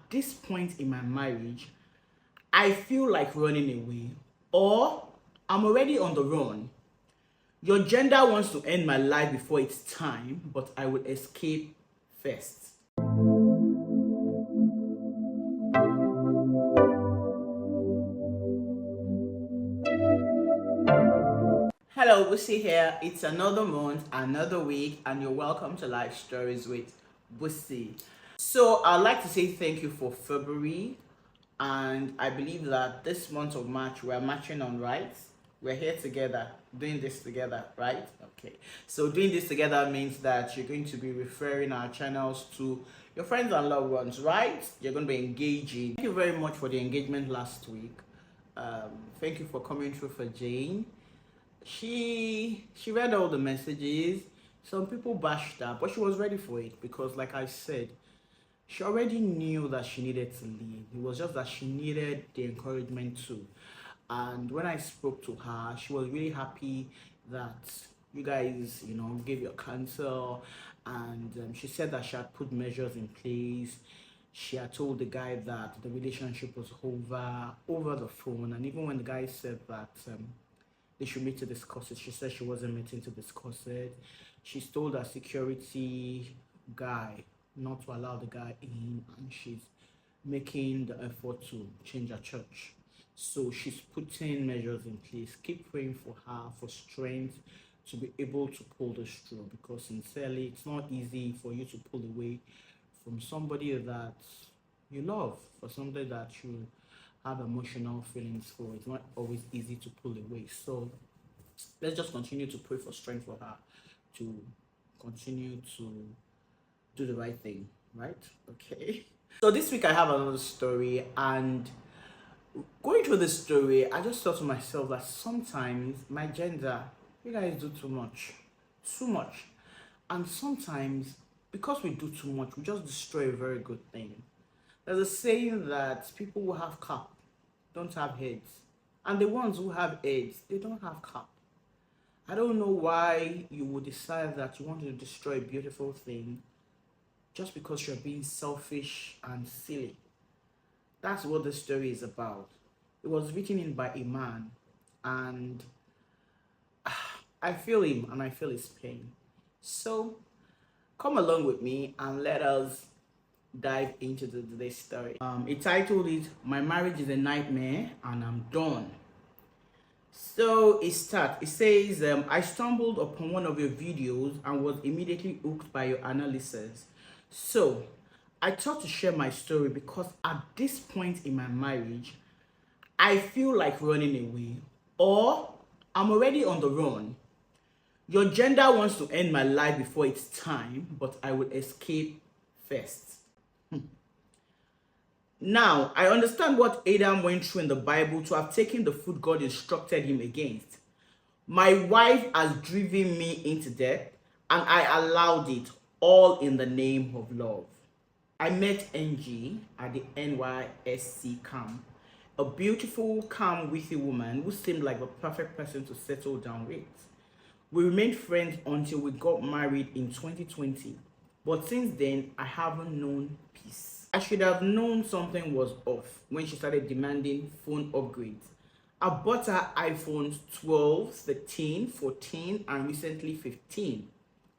this point in my marriage, I feel like running away, or I'm already on the run. Your gender wants to end my life before it's time, but I will escape first. Hello, Bussy here. It's another month, another week, and you're welcome to Life Stories with Bussy. So, I'd like to say thank you for February, and I believe that this month of March we're marching on, right? We're here together, doing this together, right? Okay. So, doing this together means that you're going to be referring our channels to your friends and loved ones, right? You're going to be engaging. Thank you very much for the engagement last week. Thank you for coming through for Jane. She read all the messages. Some people bashed her, but she was ready for it because, like I said, she already knew that she needed to leave. It was just that she needed the encouragement too. And when I spoke to her, she was really happy that you guys, gave your counsel. And she said that she had put measures in place. She had told the guy that the relationship was over the phone. And even when the guy said that they should meet to discuss it, she said she wasn't meeting to discuss it. She's told her security guy not to allow the guy in, and she's making the effort to change her church. So she's putting measures in place. Keep praying for her for strength to be able to pull this through, because sincerely, it's not easy for you to pull away from somebody that you love, for somebody that you have emotional feelings for. It's not always easy to pull away. So let's just continue to pray for strength for her to continue to do the right thing, right? Okay. So this week I have another story, and going through this story, I just thought to myself that sometimes my gender, you guys do too much. And sometimes because we do too much, we just destroy a very good thing. There's a saying that people who have cap don't have heads, and the ones who have heads, they don't have cap. I don't know why you would decide that you want to destroy a beautiful thing just because you're being selfish and silly. That's what the story is about. It was written in by a man, and I feel him and I feel his pain. So come along with me and let us dive into today's story. It titled it "My Marriage is a Nightmare and I'm Done." So it says, I stumbled upon one of your videos and was immediately hooked by your analysis. So I thought to share my story because at this point in my marriage, I feel like running away, or I'm already on the run. Your gender wants to end my life before it's time, but I will escape first. Now, I understand what Adam went through in the Bible to have taken the food God instructed him against. My wife has driven me into debt, and I allowed it, all in the name of love. I met NG at the NYSC camp, a beautiful, calm, witty woman who seemed like the perfect person to settle down with. We remained friends until we got married in 2020, but since then, I haven't known peace. I should have known something was off when she started demanding phone upgrades. I bought her iPhones 12, 13, 14, and recently 15.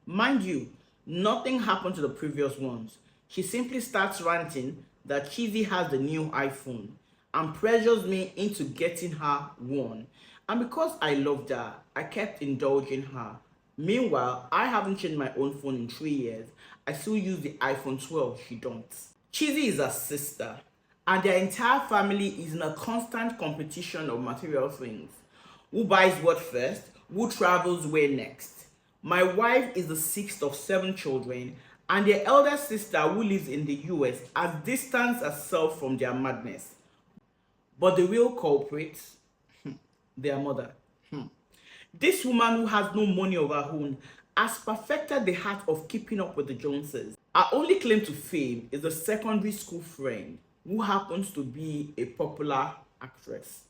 Mind you, nothing happened to the previous ones. She simply starts ranting that Cheesy has the new iPhone and pressures me into getting her one. And because I loved her, I kept indulging her. Meanwhile, I haven't changed my own phone in 3 years. I still use the iPhone 12, she don't. Cheesy is her sister, and their entire family is in a constant competition of material things. Who buys what first? Who travels where next? My wife is the sixth of 7 children, and their elder sister, who lives in the US, has distanced herself from their madness. But the real culprit, their mother. This woman who has no money of her own has perfected the art of keeping up with the Joneses. Her only claim to fame is a secondary school friend who happens to be a popular actress.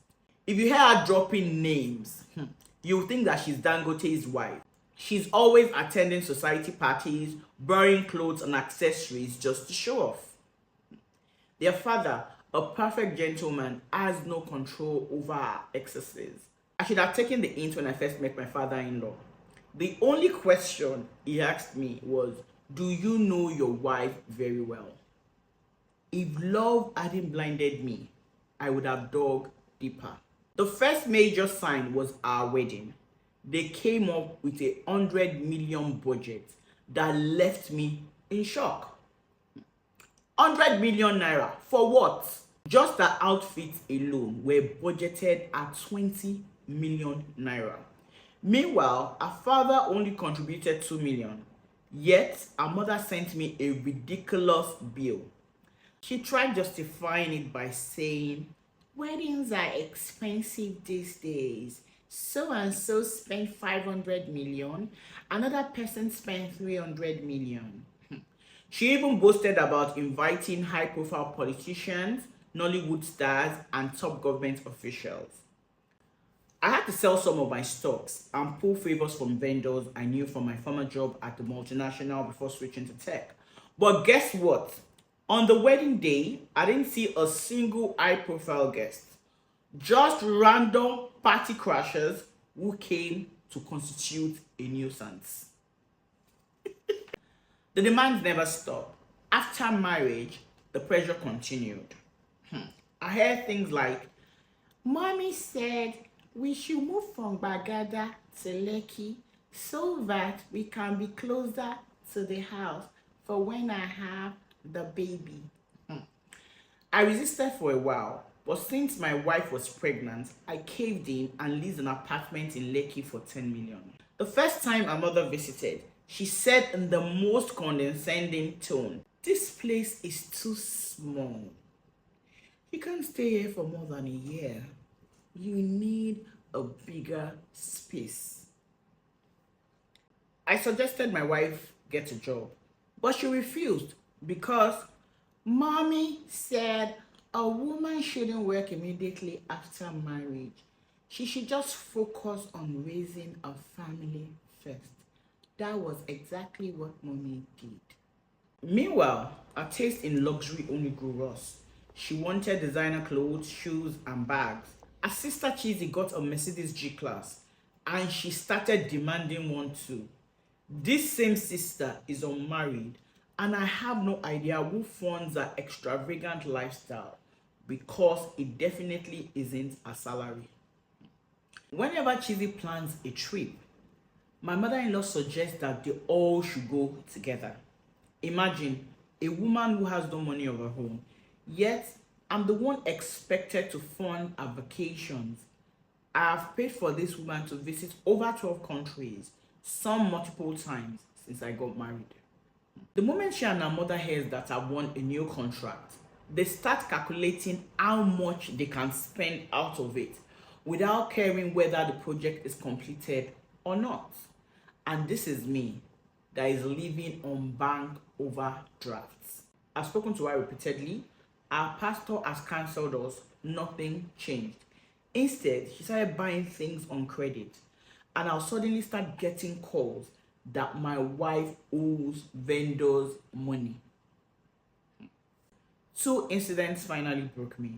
If you hear her dropping names, you think that she's Dangote's wife. She's always attending society parties, borrowing clothes and accessories just to show off. Their father, a perfect gentleman, has no control over our excesses. I should have taken the hint when I first met my father-in-law. The only question he asked me was, "Do you know your wife very well?" If love hadn't blinded me, I would have dug deeper. The first major sign was our wedding. They came up with 100 million budget that left me in shock. 100 million naira for what? Just the outfits alone were budgeted at 20 million naira. Meanwhile, our father only contributed 2 million. Yet, our mother sent me a ridiculous bill. She tried justifying it by saying, "Weddings are expensive these days. So and so spent 500 million, another person spent 300 million. She even boasted about inviting high profile politicians, Nollywood stars, and top government officials. I had to sell some of my stocks and pull favors from vendors I knew from my former job at the multinational before switching to tech. But guess what? On the wedding day, I didn't see a single high profile guest. Just random party crashers who came to constitute a nuisance. The demands never stopped. After marriage, the pressure continued. I heard things like, "Mommy said we should move from Bagada to Lekki so that we can be closer to the house for when I have the baby." I resisted for a while, but since my wife was pregnant, I caved in and leased an apartment in Lekki for 10 million. The first time our mother visited, she said in the most condescending tone, "This place is too small. You can't stay here for more than a year. You need a bigger space." I suggested my wife get a job, but she refused because Mommy said a woman shouldn't work immediately after marriage. She should just focus on raising a family first. That was exactly what Mommy did. Meanwhile, our taste in luxury only grew worse. She wanted designer clothes, shoes, and bags. Her sister Cheesy got a Mercedes G-Class, and she started demanding one too. This same sister is unmarried, and I have no idea who funds her extravagant lifestyle because it definitely isn't a salary. Whenever Cheesy plans a trip, my mother-in-law suggests that they all should go together. Imagine a woman who has no money of her own, yet I'm the one expected to fund her vacations. I have paid for this woman to visit over 12 countries, some multiple times since I got married. The moment she and her mother hears that I won a new contract, they start calculating how much they can spend out of it without caring whether the project is completed or not. And this is me that is living on bank overdrafts. I've spoken to her repeatedly. Our pastor has cancelled us. Nothing changed. Instead, she started buying things on credit. And I'll suddenly start getting calls that my wife owes vendors money. 2 incidents finally broke me.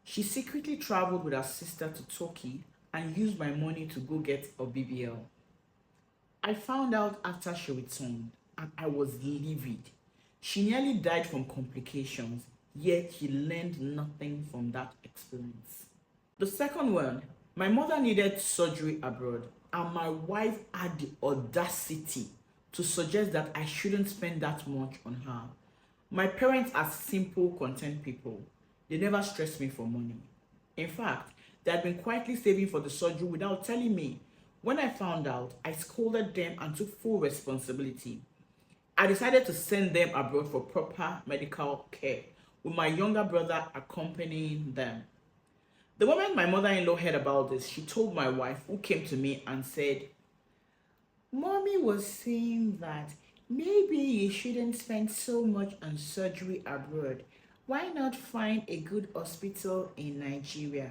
She secretly traveled with her sister to Turkey and used my money to go get a BBL. I found out after she returned and I was livid. She nearly died from complications, yet she learned nothing from that experience. The second one, my mother needed surgery abroad and my wife had the audacity to suggest that I shouldn't spend that much on her. My parents are simple, content people. They never stressed me for money. In fact, they had been quietly saving for the surgery without telling me. When I found out, I scolded them and took full responsibility. I decided to send them abroad for proper medical care, with my younger brother accompanying them. The moment my mother-in-law heard about this, she told my wife, who came to me and said, "Mommy was saying that maybe you shouldn't spend so much on surgery abroad. Why not find a good hospital in Nigeria?"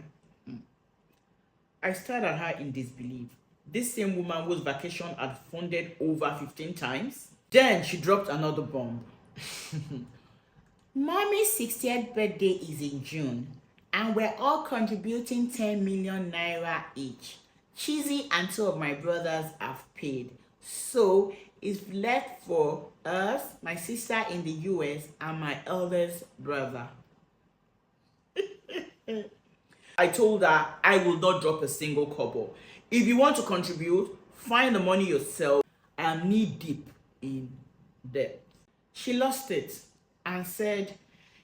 I stared at her in disbelief. This same woman whose vacation had funded over 15 times. Then she dropped another bomb. Mommy's 60th birthday is in June, and we're all contributing 10 million naira each. Chizzy and two of my brothers have paid. So it's left for us, my sister in the US, and my eldest brother. I told her I will not drop a single kobo. If you want to contribute, find the money yourself. I am knee deep in debt. She lost it and said,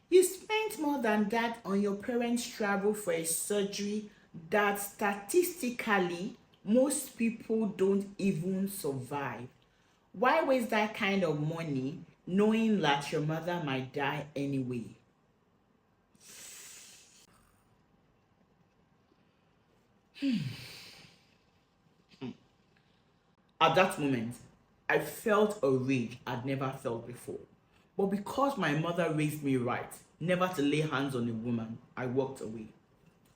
"You spent more than that on your parents' travel for a surgery that statistically most people don't even survive. Why waste that kind of money knowing that your mother might die anyway?" At that moment, I felt a rage I'd never felt before. But because my mother raised me right, never to lay hands on a woman, I walked away.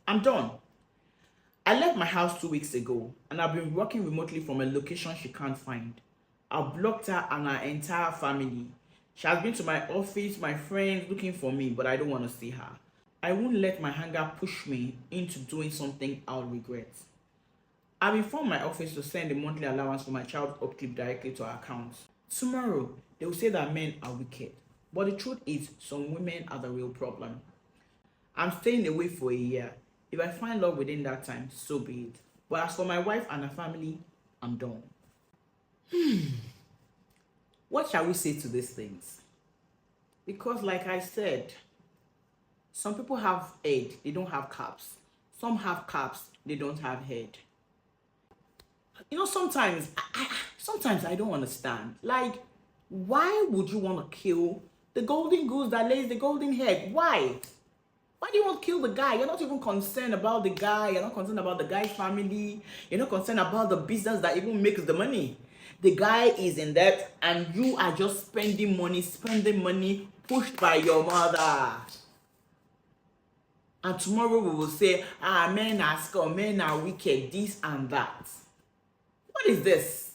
I'm done. I left my house 2 weeks ago and I've been working remotely from a location she can't find. I've blocked her and her entire family. She has been to my office, my friends looking for me, but I don't want to see her. I won't let my hunger push me into doing something I'll regret. I've informed my office to send the monthly allowance for my child's upkeep directly to our account. Tomorrow, they will say that men are wicked. But the truth is, some women are the real problem. I'm staying away for a year. If I find love within that time, so be it. But as for my wife and her family, I'm done. What shall we say to these things? Because like I said, some people have head, they don't have caps. Some have caps, they don't have head. You know, sometimes I don't understand. Like, why would you want to kill the golden goose that lays the golden egg? Why? Why do you want to kill the guy? You're not even concerned about the guy. You're not concerned about the guy's family. You're not concerned about the business that even makes the money. The guy is in debt and you are just spending money pushed by your mother. And tomorrow we will say, men are scum, men are wicked, this and that. What is this?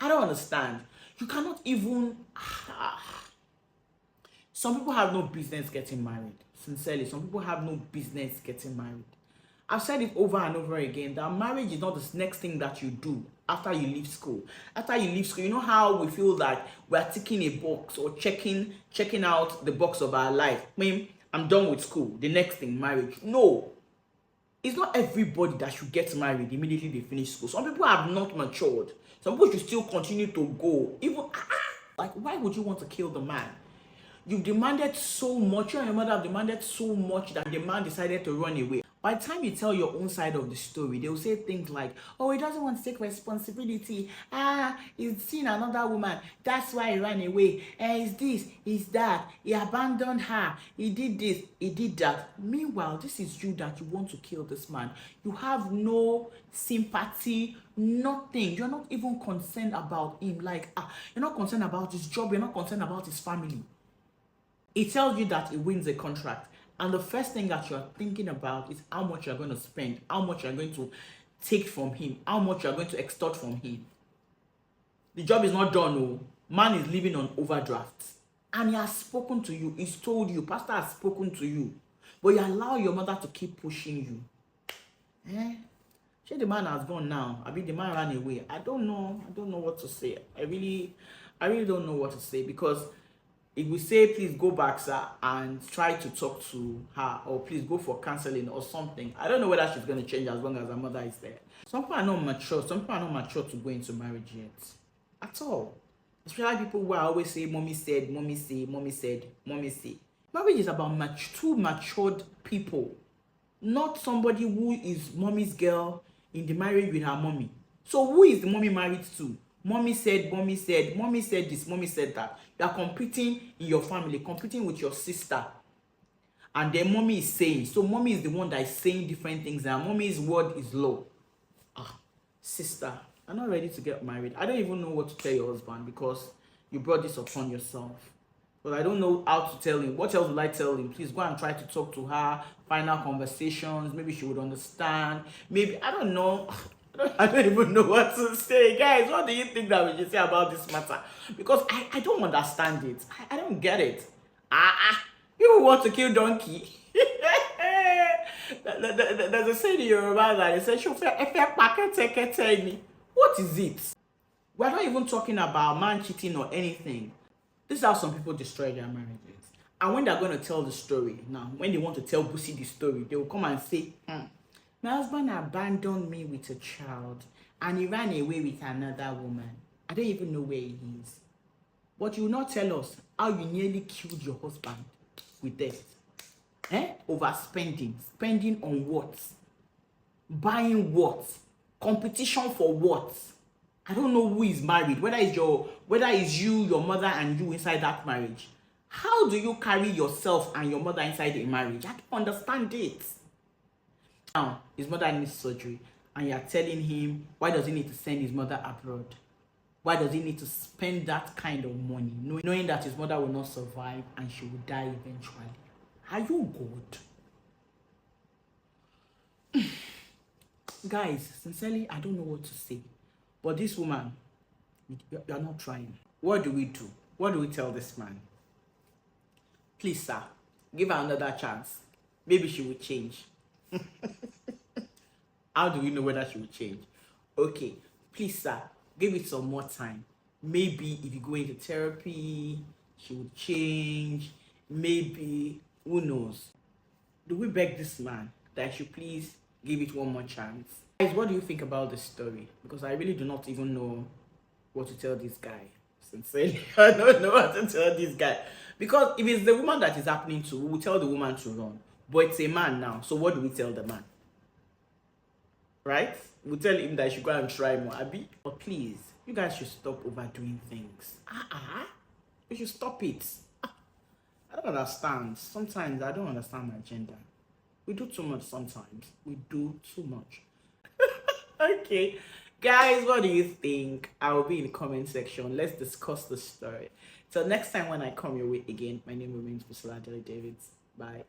I don't understand. You cannot even... Some people have no business getting married. Sincerely, some people have no business getting married. I've said it over and over again that marriage is not the next thing that you do after you leave school. After you leave school, you know how we feel that we're ticking a box or checking out the box of our life. I mean, I'm done with school. The next thing, marriage. No. It's not everybody that should get married immediately they finish school. Some people have not matured. Some people should still continue to go. Even like, why would you want to kill the man? You've demanded so much. You and your mother have demanded so much that the man decided to run away. By the time you tell your own side of the story, they will say things like, "Oh, he doesn't want to take responsibility. He's seen another woman. That's why he ran away. He's this, he's that. He abandoned her. He did this, he did that." Meanwhile, this is you that you want to kill this man. You have no sympathy, nothing. You're not even concerned about him. Like, you're not concerned about his job. You're not concerned about his family. He tells you that he wins a contract. And the first thing that you're thinking about is how much you're going to spend, how much you're going to take from him, how much you're going to extort from him. The job is not done, no. Man is living on overdraft. And he has spoken to you. He's told you. Pastor has spoken to you. But you allow your mother to keep pushing you. The man has gone now. I mean, the man ran away. I don't know what to say. I really don't know what to say, because if we say, "Please go back, sir, and try to talk to her," or "Please go for counseling," or something, I don't know whether she's going to change as long as her mother is there. Some people are not mature. Some people are not mature to go into marriage yet. At all. Especially people who always say, "Mommy said, mommy say, mommy said, mommy say." Marriage is about two matured people. Not somebody who is mommy's girl in the marriage with her mommy. So who is the mommy married to? Mommy said, mommy said, mommy said this, mommy said that. You are competing in your family, competing with your sister. And then mommy is saying. So mommy is the one that is saying different things, and mommy's word is law. Sister, I'm not ready to get married. I don't even know what to tell your husband, because you brought this upon yourself. But I don't know how to tell him. What else will I tell him? Please go and try to talk to her, find out conversations. Maybe she would understand. Maybe, I don't know. I don't even know what to say. Guys, what do you think that we should say about this matter? Because I don't understand it. I don't get it. People want to kill donkey. There's a saying in Yoruba that it says, what is it? We're not even talking about man cheating or anything. This is how some people destroy their marriages. And when they're going to tell the story, now, when they want to tell Busi the story, they will come and say, my husband abandoned me with a child and he ran away with another woman. I don't even know where he is. But you will not tell us how you nearly killed your husband with death. Overspending. Spending on what? Buying what? Competition for what? I don't know who is married, whether it's you, your mother, and you inside that marriage. How do you carry yourself and your mother inside a marriage? I don't understand it. Now, his mother needs surgery, and you're telling him why does he need to send his mother abroad? Why does he need to spend that kind of money, knowing that his mother will not survive and she will die eventually? Are you God? Guys, sincerely, I don't know what to say. But this woman, you're not trying. What do we do? What do we tell this man? Please, sir, give her another chance. Maybe she will change. How do we know whether she will change? Okay, please, sir, give it some more time. Maybe if you go into therapy, she will change. Maybe, who knows? Do we beg this man that I should please give it one more chance? Guys, what do you think about this story? Because I really do not even know what to tell this guy. Sincerely, I don't know what to tell this guy. Because if it's the woman that is happening to, we will tell the woman to run. But it's a man now, so what do we tell the man? Right? We tell him that he should go and try more, Abby. But please, you guys should stop overdoing things. You should stop it. I don't understand. Sometimes I don't understand my gender. We do too much sometimes. We do too much. Okay. Guys, what do you think? I will be in the comment section. Let's discuss the story. So next time when I come your way again, my name remains Priscilla Davids. Bye.